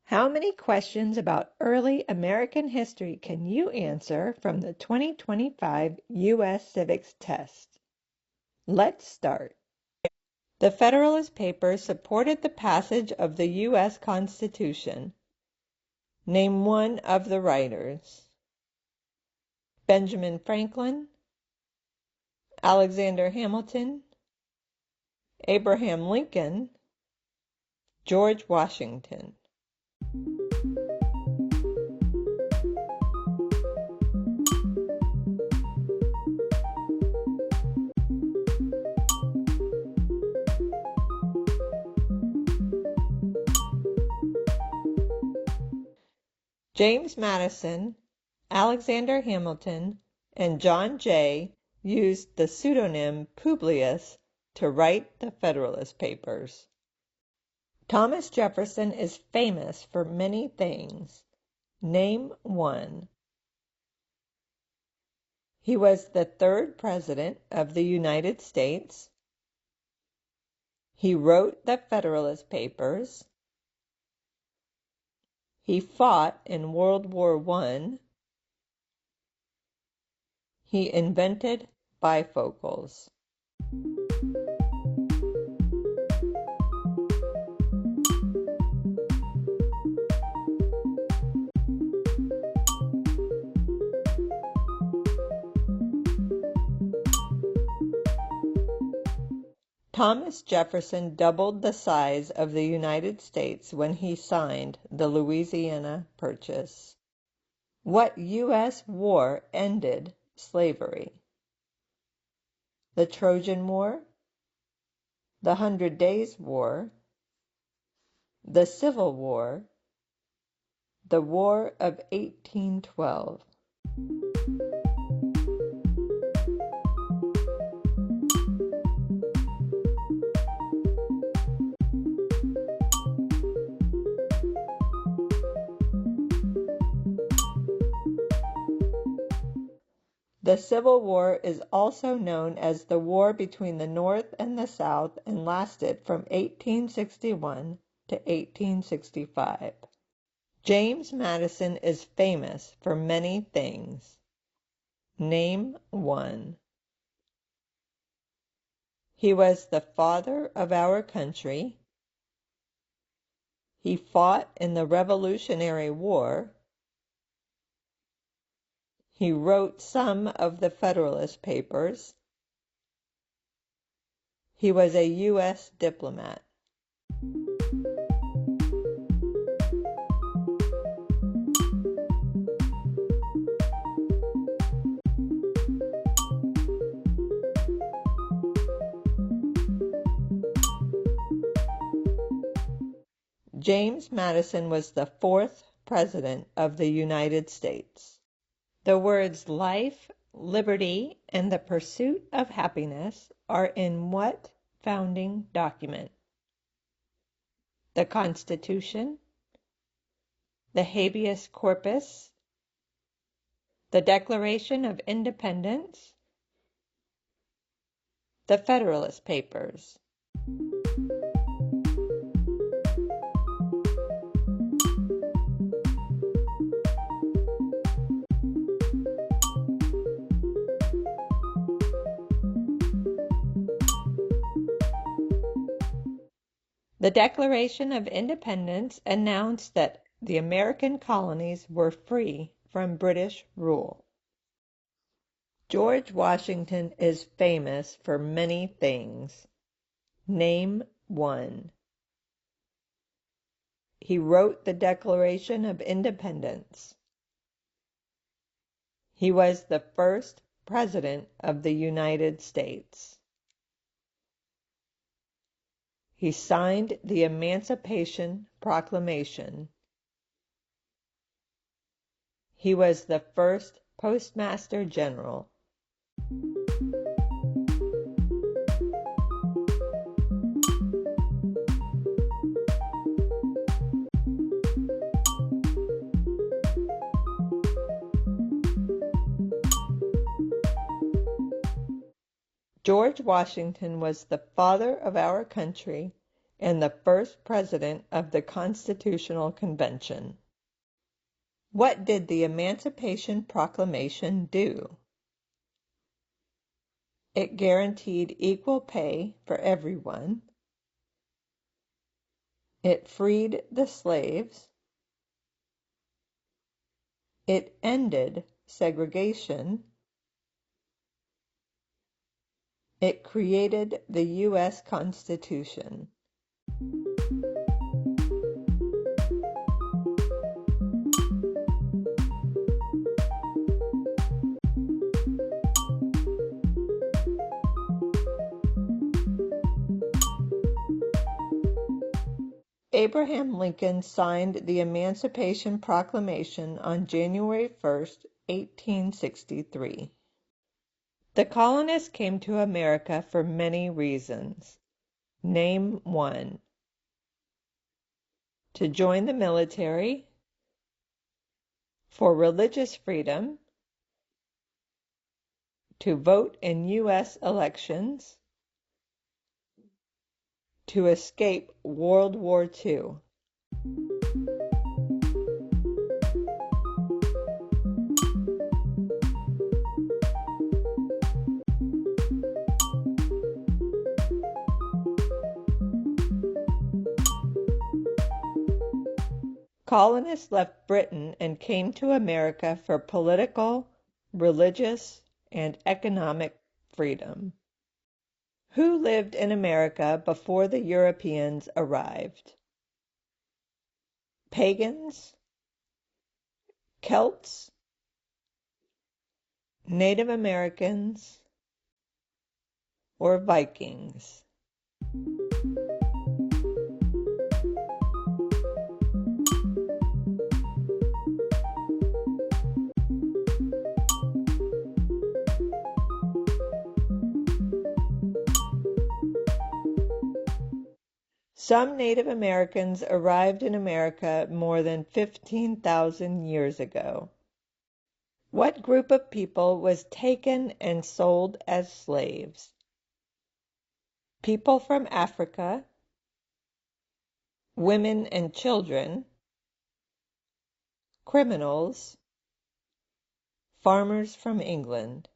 How many questions about early American history can you answer from the 2025 U.S. Civics Test? Let's start. The Federalist Papers supported the passage of the U.S. Constitution. Name one of the writers. Benjamin Franklin, Alexander Hamilton, Abraham Lincoln, George Washington. James Madison, Alexander Hamilton, and John Jay used the pseudonym Publius to write the Federalist Papers. Thomas Jefferson is famous for many things. Name one. He was the third President of the United States. He wrote the Federalist Papers. He fought in World War I. He invented bifocals. Thomas Jefferson doubled the size of the United States when he signed the Louisiana Purchase. What U.S. war ended slavery? The Trojan War, the 100 Days War, the Civil War, the War of 1812. The Civil War is also known as the war between the North and the South and lasted from 1861 to 1865. James Madison is famous for many things. Name one. He was the father of our country. He fought in the Revolutionary War. He wrote some of the Federalist Papers. He was a U.S. diplomat. James Madison was the fourth President of the United States. The words life, liberty, and the pursuit of happiness are in what founding document? The Constitution, the Habeas Corpus, the Declaration of Independence, the Federalist Papers. The Declaration of Independence announced that the American colonies were free from British rule. George Washington is famous for many things. Name one. He wrote the Declaration of Independence. He was the first President of the United States. He signed the Emancipation Proclamation. He was the first Postmaster General. George Washington was the father of our country and the first president of the Constitutional Convention. What did the Emancipation Proclamation do? It guaranteed equal pay for everyone. It freed the slaves. It ended segregation. It created the U.S. Constitution. Abraham Lincoln signed the Emancipation Proclamation on January 1st, 1863. The colonists came to America for many reasons. Name one. To join the military, for religious freedom, to vote in U.S. elections, to escape World War II. Colonists left Britain and came to America for political, religious, and economic freedom. Who lived in America before the Europeans arrived? Pagans, Celts, Native Americans, or Vikings? Some Native Americans arrived in America more than 15,000 years ago. What group of people was taken and sold as slaves? People from Africa, women and children, criminals, farmers from England.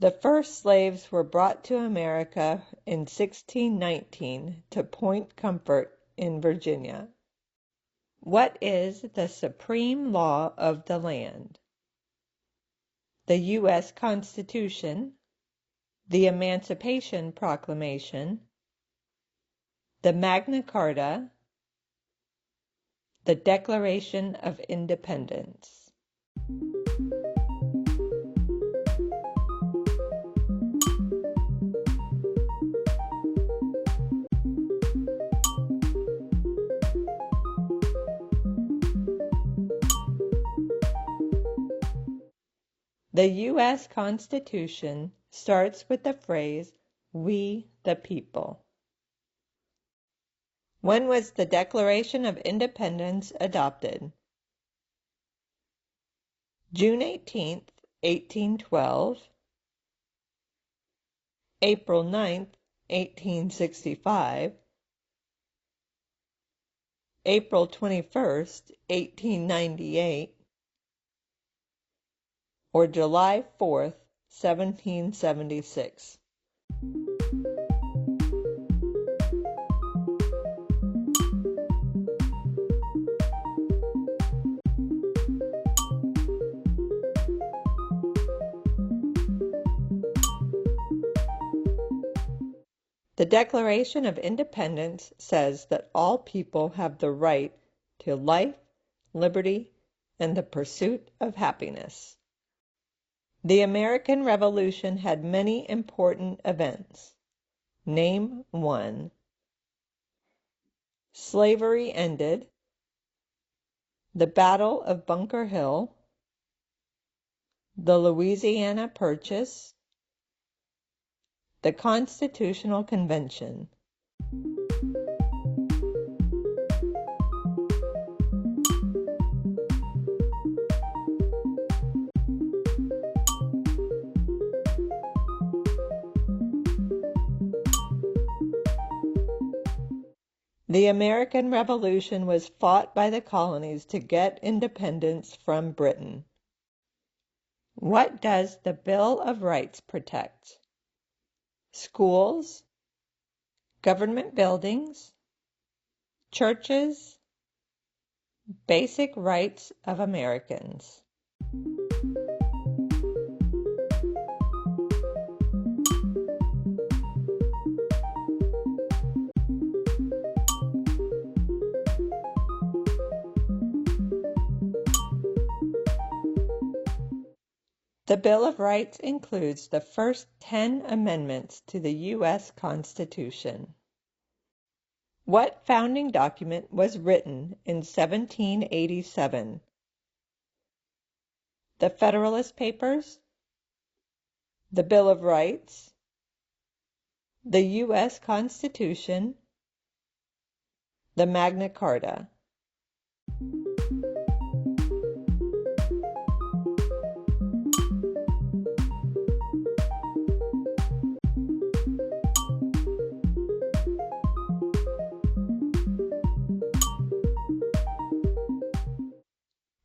The first slaves were brought to America in 1619 to Point Comfort in Virginia. What is the supreme law of the land? The U.S. Constitution, the Emancipation Proclamation, the Magna Carta, the Declaration of Independence. The U.S. Constitution starts with the phrase, "We the people." When was the Declaration of Independence adopted? June 18, 1812, April 9, 1865, April 21, 1898, or July 4, 1776. The Declaration of Independence says that all people have the right to life, liberty, and the pursuit of happiness. The American Revolution had many important events. Name one. Slavery ended. The Battle of Bunker Hill. The Louisiana Purchase. The Constitutional Convention. The American Revolution was fought by the colonies to get independence from Britain. What does the Bill of Rights protect? Schools, government buildings, churches, basic rights of Americans. The Bill of Rights includes the first 10 amendments to the U.S. Constitution. What founding document was written in 1787? The Federalist Papers, the Bill of Rights, the U.S. Constitution, the Magna Carta.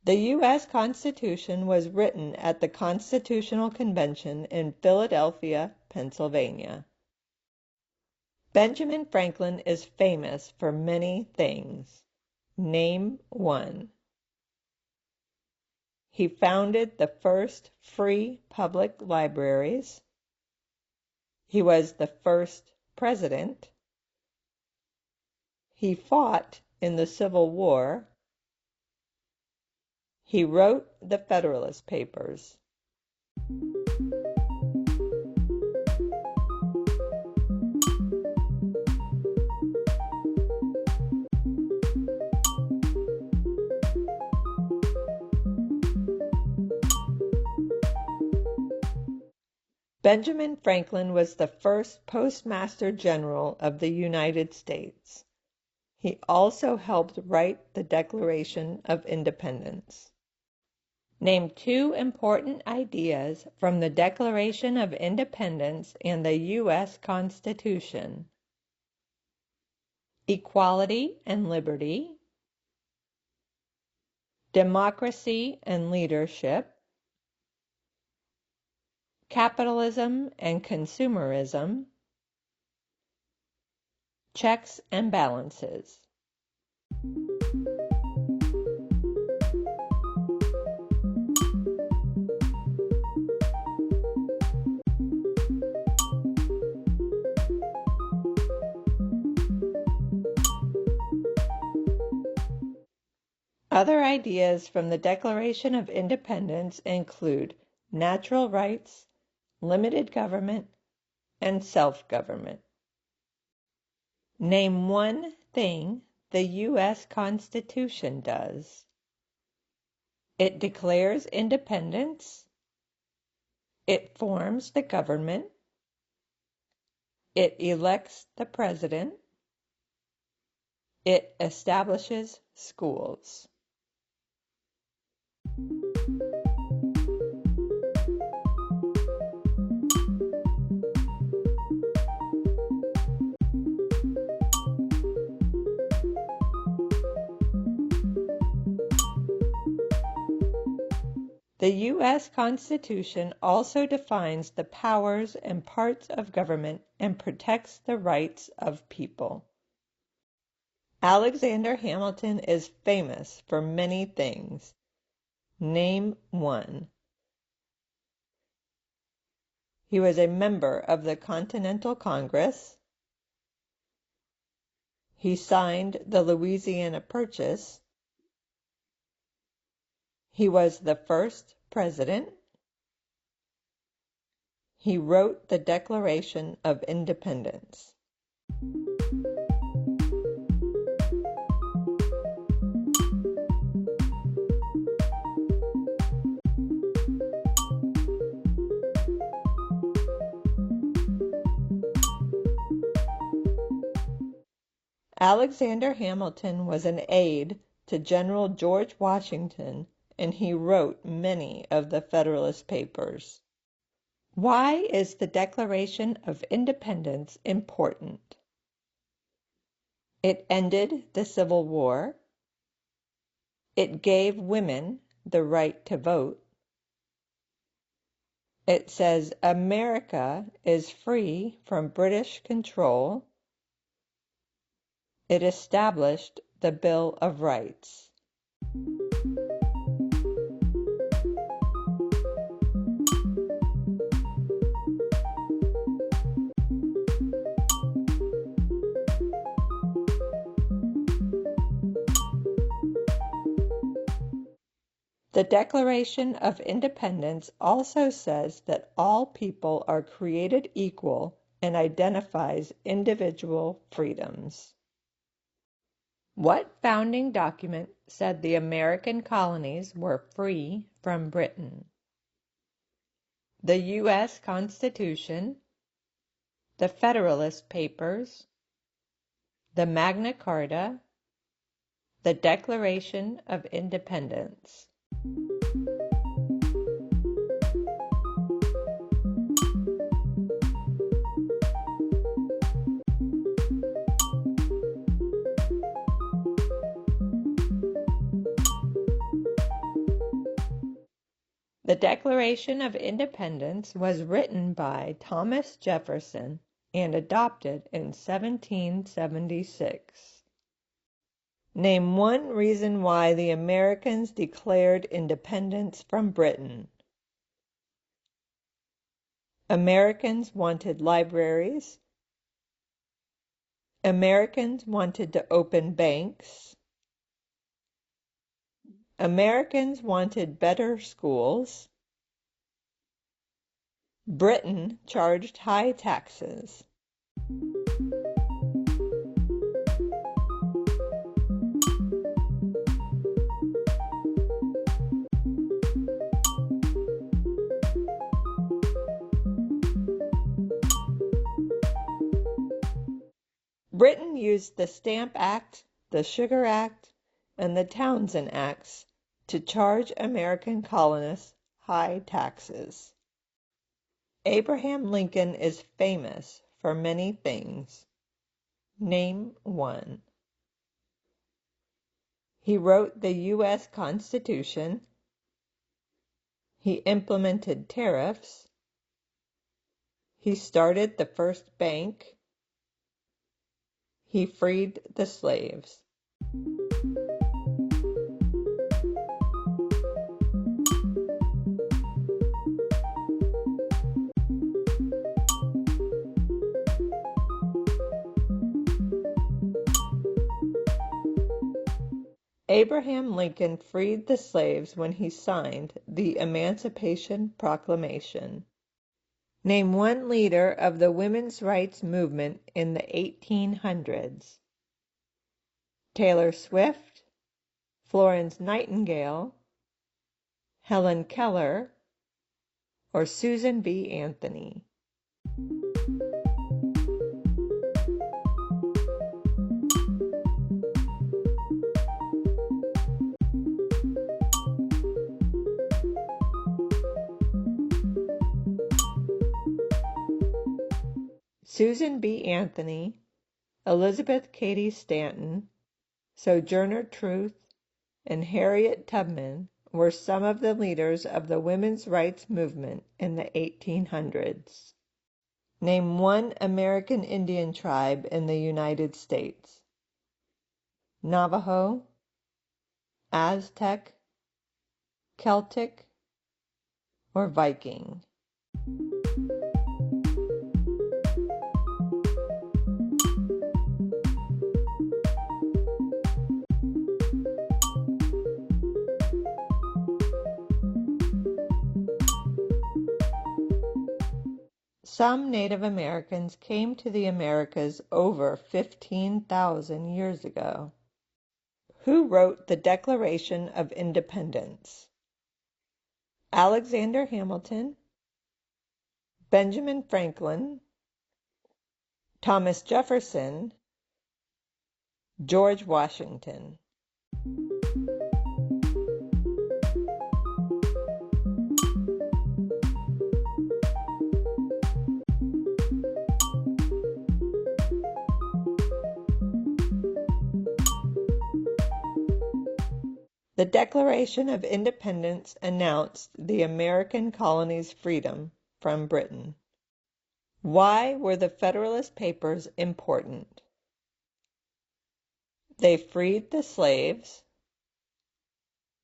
The U.S. Constitution was written at the Constitutional Convention in Philadelphia, Pennsylvania. Benjamin Franklin is famous for many things. Name one. He founded the first free public libraries. He was the first president. He fought in the Civil War. He wrote the Federalist Papers. Benjamin Franklin was the first Postmaster General of the United States. He also helped write the Declaration of Independence. Name two important ideas from the Declaration of Independence and the U.S. Constitution. Equality and liberty, democracy and leadership, capitalism and consumerism, checks and balances. Other ideas from the Declaration of Independence include natural rights, limited government, and self-government. Name one thing the U.S. Constitution does. It declares independence. It forms the government. It elects the president. It establishes schools. The U.S. Constitution also defines the powers and parts of government and protects the rights of people. Alexander Hamilton is famous for many things. Name one. He was a member of the Continental Congress. He signed the Louisiana Purchase. He was the first president. He wrote the Declaration of Independence. Alexander Hamilton was an aide to General George Washington, and he wrote many of the Federalist Papers. Why is the Declaration of Independence important? It ended the Civil War. It gave women the right to vote. It says America is free from British control. It established the Bill of Rights. The Declaration of Independence also says that all people are created equal and identifies individual freedoms. What founding document said the American colonies were free from Britain? The U.S. Constitution, the Federalist Papers, the Magna Carta, the Declaration of Independence. The Declaration of Independence was written by Thomas Jefferson and adopted in 1776. Name one reason why the Americans declared independence from Britain. Americans wanted libraries. Americans wanted to open banks. Americans wanted better schools. Britain charged high taxes. Britain used the Stamp Act, the Sugar Act, and the Townshend Acts to charge American colonists high taxes. Abraham Lincoln is famous for many things. Name one. He wrote the U.S. Constitution. He implemented tariffs. He started the first bank. He freed the slaves. Abraham Lincoln freed the slaves when he signed the Emancipation Proclamation. Name one leader of the women's rights movement in the 1800s. Taylor Swift, Florence Nightingale, Helen Keller, or Susan B. Anthony. Susan B. Anthony, Elizabeth Cady Stanton, Sojourner Truth, and Harriet Tubman were some of the leaders of the women's rights movement in the 1800s. Name one American Indian tribe in the United States. Navajo, Aztec, Celtic, or Viking. Some Native Americans came to the Americas over 15,000 years ago. Who wrote the Declaration of Independence? Alexander Hamilton, Benjamin Franklin, Thomas Jefferson, George Washington. The Declaration of Independence announced the American colonies' freedom from Britain. Why were the Federalist Papers important? They freed the slaves.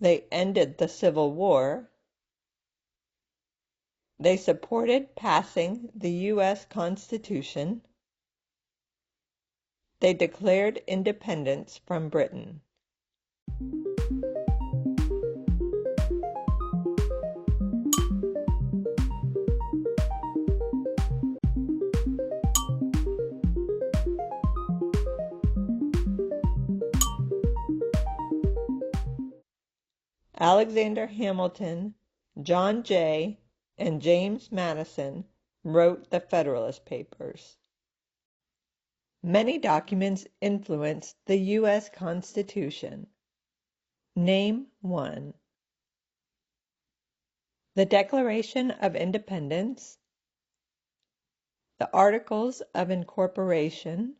They ended the Civil War. They supported passing the U.S. Constitution. They declared independence from Britain. Alexander Hamilton, John Jay, and James Madison wrote the Federalist Papers. Many documents influenced the U.S. Constitution. Name one. The Declaration of Independence, the Articles of Incorporation,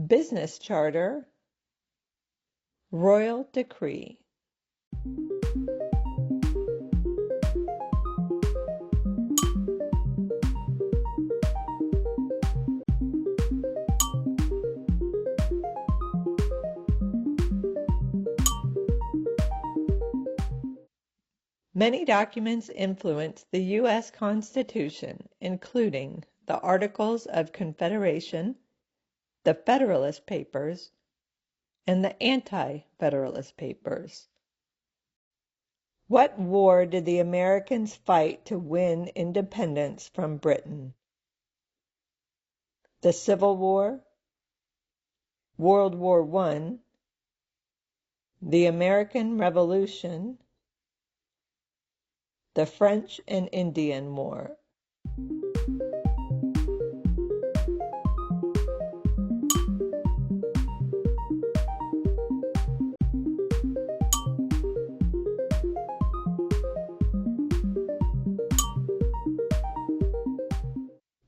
Business Charter, Royal Decree. Many documents influence the U.S. Constitution, including the Articles of Confederation, the Federalist Papers, and the Anti-Federalist Papers. What war did the Americans fight to win independence from Britain? The Civil War, World War I, the American Revolution, the French and Indian War.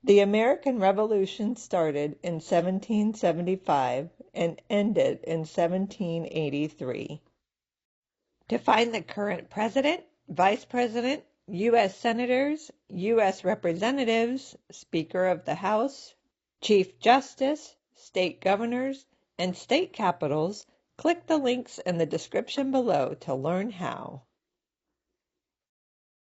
The American Revolution started in 1775 and ended in 1783. To find the current president, vice president, U.S. senators, U.S. representatives, Speaker of the House, Chief Justice, state governors, and state capitals, click the links in the description below to learn how.